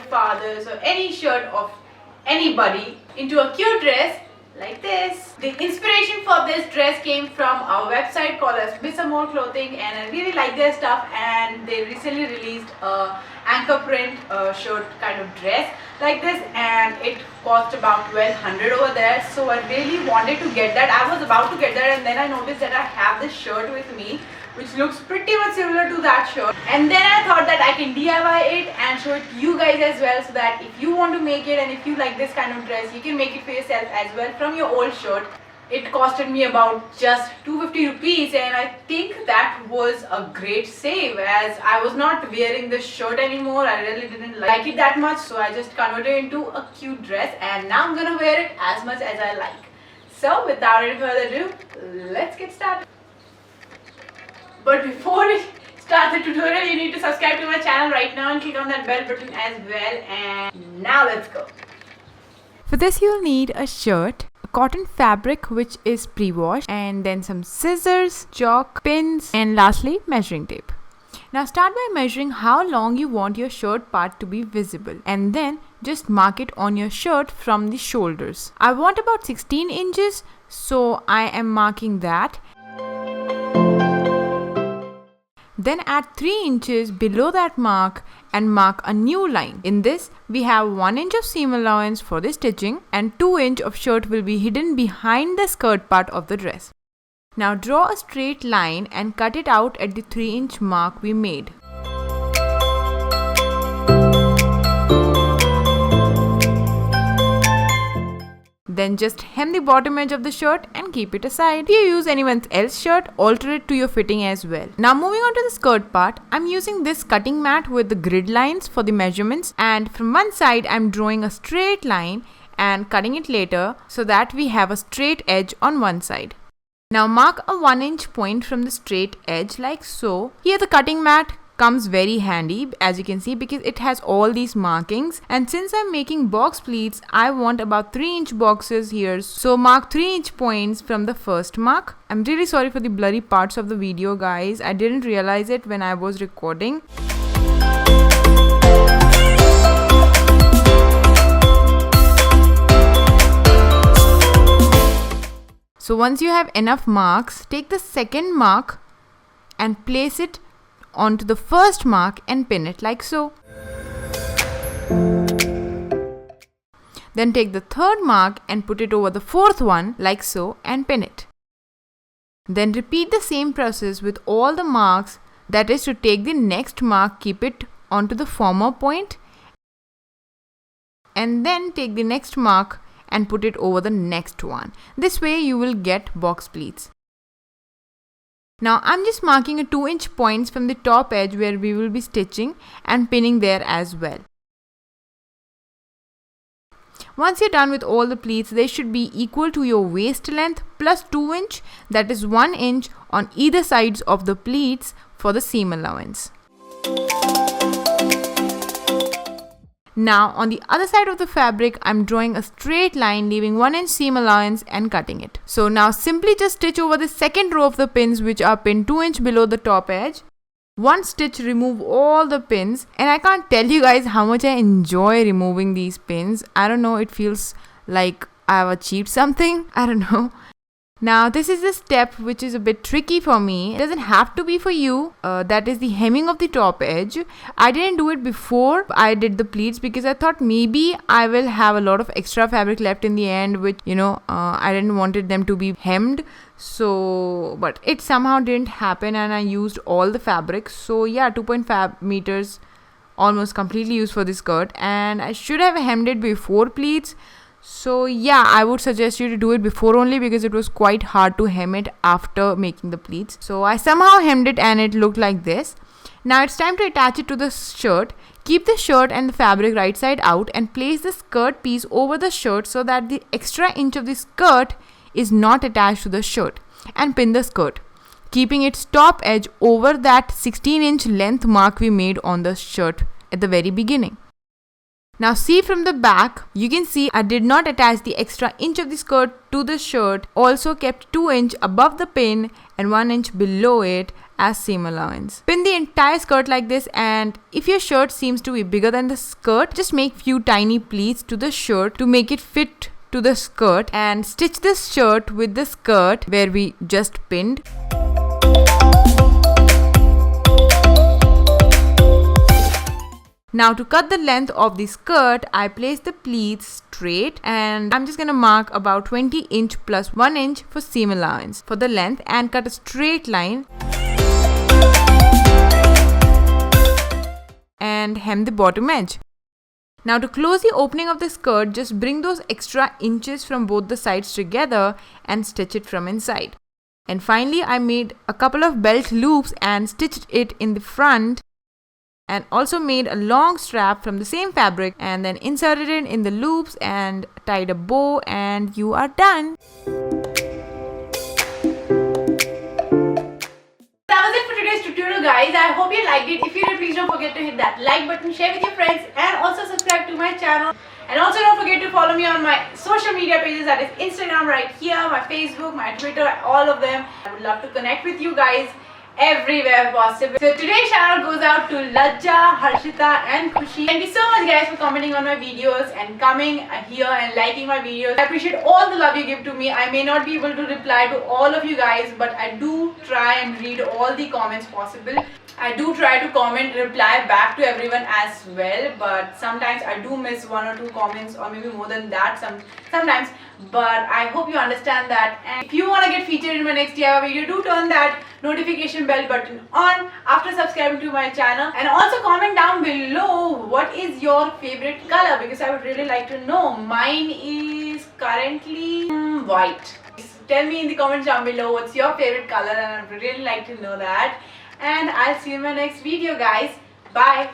father's or any shirt of anybody into a cute dress like this. The inspiration for this dress came from a website called as More Clothing, and I really like their stuff, and they recently released a anchor print shirt kind of dress like this, and it cost about 1200 over there. So I really wanted to get that. I was about to get that, and then I noticed that I have this shirt with me which looks pretty much similar to that shirt, and then I thought that I can DIY it and show it to you guys as well, so that if you want to make it and if you like this kind of dress, you can make it for yourself as well from your old shirt. It costed me about just 250 rupees, and I think that was a great save, as I was not wearing this shirt anymore. I really didn't like it that much, so I just converted it into a cute dress, and now I'm gonna wear it as much as I like. So without any further ado, let's get started. But before we start the tutorial, you need to subscribe to my channel right now and click on that bell button as well. And now let's go. For this you'll need a shirt, a cotton fabric which is pre-washed, and then some scissors, chalk, pins, and lastly measuring tape. Now start by measuring how long you want your shirt part to be visible, and then just mark it on your shirt from the shoulders. I want about 16 inches, so I am marking that. Then add 3 inches below that mark and mark a new line. In this, we have 1 inch of seam allowance for the stitching, and 2 inch of shirt will be hidden behind the skirt part of the dress. Now draw a straight line and cut it out at the 3 inch mark we made. Then just hem the bottom edge of the shirt and keep it aside. If you use anyone else's shirt, alter it to your fitting as well. Now moving on to the skirt part, I'm using this cutting mat with the grid lines for the measurements, and from one side I'm drawing a straight line and cutting it later so that we have a straight edge on one side. Now mark a 1 inch point from the straight edge like so. Here the cutting mat comes very handy, as you can see, because it has all these markings, and since I'm making box pleats, I want about 3 inch boxes here, so mark 3 inch points from the first mark. I'm really sorry for the blurry parts of the video, guys. I didn't realize it when I was recording. So once you have enough marks, take the second mark and place it onto the first mark and pin it like so. Then take the third mark and put it over the fourth one like so and pin it. Then repeat the same process with all the marks, that is to take the next mark, keep it onto the former point, and then take the next mark and put it over the next one. This way you will get box pleats. Now I'm just marking a 2 inch points from the top edge where we will be stitching and pinning there as well. Once you're done with all the pleats, they should be equal to your waist length plus 2 inch, that is 1 inch on either sides of the pleats for the seam allowance. Now on the other side of the fabric, I'm drawing a straight line, leaving 1 inch seam allowance and cutting it. So now simply just stitch over the second row of the pins which are pinned 2 inch below the top edge. One stitch, remove all the pins, and I can't tell you guys how much I enjoy removing these pins. I don't know, it feels like I've achieved something. I don't know. Now this is the step which is a bit tricky for me. It doesn't have to be for you. That is the hemming of the top edge. I didn't do it before I did the pleats because I thought maybe I will have a lot of extra fabric left in the end, which I didn't wanted them to be hemmed. So but it somehow didn't happen and I used all the fabric. So yeah, 2.5 meters almost completely used for this skirt, and I should have hemmed it before pleats. So yeah, I would suggest you to do it before only, because it was quite hard to hem it after making the pleats. So I somehow hemmed it and it looked like this. Now it's time to attach it to the shirt. Keep the shirt and the fabric right side out and place the skirt piece over the shirt so that the extra inch of the skirt is not attached to the shirt, and pin the skirt, keeping its top edge over that 16 inch length mark we made on the shirt at the very beginning. Now see from the back, you can see I did not attach the extra inch of the skirt to the shirt, also kept 2 inch above the pin and 1 inch below it as seam allowance. Pin the entire skirt like this, and if your shirt seems to be bigger than the skirt, just make few tiny pleats to the shirt to make it fit to the skirt, and stitch this shirt with the skirt where we just pinned. Now to cut the length of the skirt, I place the pleats straight, and I'm just gonna mark about 20 inch plus 1 inch for seam allowance for the length, and cut a straight line and hem the bottom edge. Now to close the opening of the skirt, just bring those extra inches from both the sides together and stitch it from inside. And finally, I made a couple of belt loops and stitched it in the front, and also made a long strap from the same fabric and then inserted it in the loops and tied a bow, and you are done. That was it for today's tutorial, guys. I hope you liked it. If you did, please don't forget to hit that like button, share with your friends, and also subscribe to my channel. And also don't forget to follow me on my social media pages, that is Instagram right here, my Facebook, my Twitter, all of them. I would love to connect with you guys everywhere possible. So today's shout out goes out to Lajja, Harshita and Khushi. Thank you so much, guys, for commenting on my videos and coming here and liking my videos. I appreciate all the love you give to me. I may not be able to reply to all of you guys, but I do try and read all the comments possible. I do try to comment, reply back to everyone as well, but sometimes I do miss 1 or 2 comments, or maybe more than that sometimes. But I hope you understand that. And if you want to get featured in my next DIY video, do turn that notification bell button on after subscribing to my channel. And also comment down below what is your favorite color, because I would really like to know. Mine is currently white. Tell me in the comments down below what's your favorite color, and I would really like to know that. And I'll see you in my next video, guys. Bye.